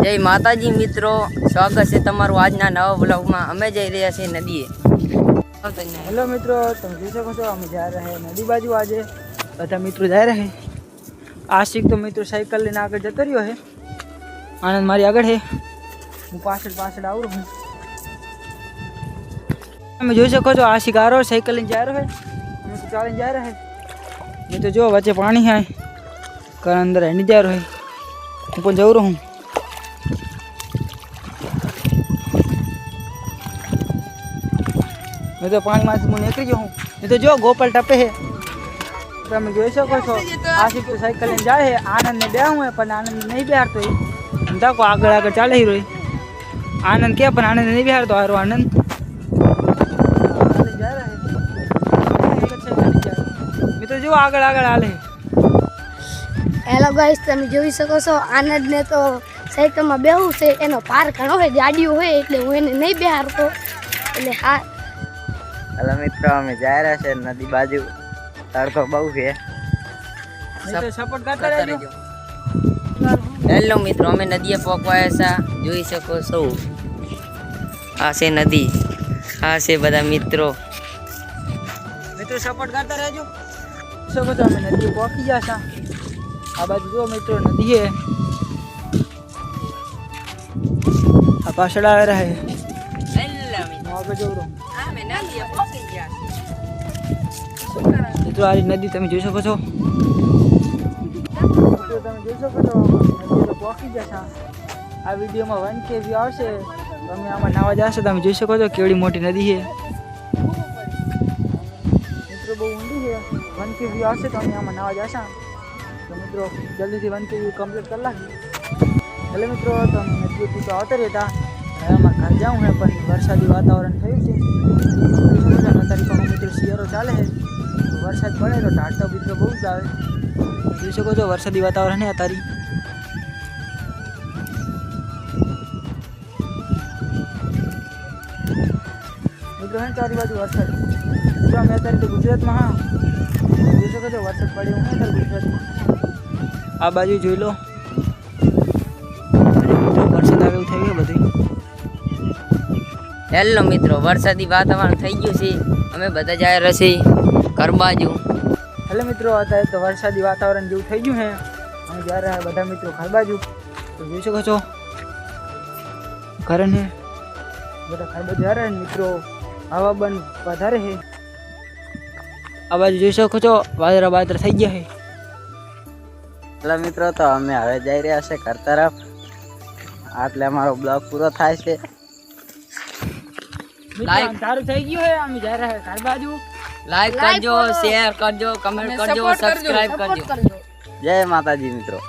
जय माताजी मित्रों, स्वागत है तमारू आजना नवा ब्लॉग में। अमे जई रह्या छीए नदीए। हेलो मित्रों, तुम જોઈ શકો છો અમે जा रहे हैं नदी बाजू। આજે બધા મિત્રો जा रहे हैं। आशिक तो मित्रों साइकिल लेने आगे जतो रह्यो है। आनंद मारी आगळ है, હું પાછળ આવું છું। તમે જોઈ શકો છો આशिक आ रहो साइकिल લઈને जा रहो है, અમે તો ચાલીને जा रहे हैं। मैं तो जो वच्चे पानी है कर अंदर है नहीं जा रहो है, હું પણ જઉં રહું। मैं तो पानी में मुँह निकली गयो हूँ। मैं तो जो गोपाल टपे है તમે જોઈ શકો છો। આશિક તો સાયકલ લઈને જાય છે, આનંદ ને બેહું है પણ આનંદ नहीं બેહારતો। देखो આગળ ચાલે ही रही। आनंद क्या पर आनंद नहीं बेहार तो आरो आनंद जा रहा है। मित्र जो આગળ हाले। हेलो गाइस, તમે જોઈ શકો છો આનંદ ને તો સાયકલ માં બેહું છે। એનો પાર ઘણો હોય, ગાડીઓ હોય એટલે હું એને નહીં બેહારતો। એટલે હા हेलो मित्रों, અમે जा रहे हैं नदी बाजू। तड़को बहु है, तो सपोर्ट करता रहજો। हेलो मित्रों, અમે નદીએ પહોંચવાયા છે। જોઈ શકો છો આ છે નદી, આ છે બધા મિત્રો। મિત્રો સपोर्ट करता रहજો। શકો છો અમે નદી પહોંચી ગયા છે। આ બાજુ જો મિત્રો નદી है, આ પાછળ આવે રહે। हेलो मित्रों, આગળ જવું રહું। અમે નદીએ પહોંચી ગયા છે। મિત્રો આ નદી તમે જોઈ શકો છો। મિત્રો તમે જોઈ શકો છો નદી તો પહોંચી ગયા છે। આ વિડીયોમાં 1K વ્યૂ આવશે, તમે આમાં નાવા જશો। તમે જોઈ શકો છો કેવડી મોટી નદી છે। મિત્રો બહુ ઊંડી છે। 1K વ્યૂ આવશે તો અમે આમાં નાવા જશો। તો મિત્રો જલ્દીથી 1K વ્યૂ કમ્પ્લીટ કરી નાખી। એટલે મિત્રો તમે નદીથી તો આવતા રહેતા। હવે અમારે ઘર જવું છે પણ વરસાદી વાતાવરણ થયું છે। અત્યારે પણ મિત્રો શિયાળો ચાલે છે, વરસાદ પડે તો ઢાળ તો મિત્રો બહુ જ આવે। જોઈ શકો છો વરસાદી વાતાવરણ છે અત્યારે। મિત્રો હે ચારે બાજુ વરસાદ। મિત્રો અમે અત્યારે તો ગુજરાતમાં હા જોઈ શકો છો વરસાદ પડ્યો છે અત્યારે ગુજરાતમાં। આ બાજુ જોઈ લો વરસાદ આવે એવું થઈ ગયું બધું। हेलो मित्रों, वरसादी वातावरण થઈ ગયું છે। અમે બધા जा રહ્યા છીએ ઘર બાજુ। हेलो मित्रों, અત્યારે તો વરસાદી વાતાવરણ જેવું થઈ ગયું છે। અમે जा रहे हैं બધા મિત્રો ઘર બાજુ। તો જોઈ શકો છો ઘર ને બધા ઘર બાજુ जा रहे हैं મિત્રો। हवा बन વધારે છે। આ બાજુ જોઈ શકો છો વાદળા થઈ ગયા છે। हेलो मित्रों, तो અમે હવે જઈ રહ્યા છે ઘર તરફ। આટલે અમારો બ્લોગ પૂરો થાય છે। લાઈક તારું થઈ ગયું છે। અમે जा रहे हैं ઘર બાજુ। लाइक करजो, शेयर करजो, कमेंट करजो, सब्सक्राइब करजो। जय माताजी मित्रों।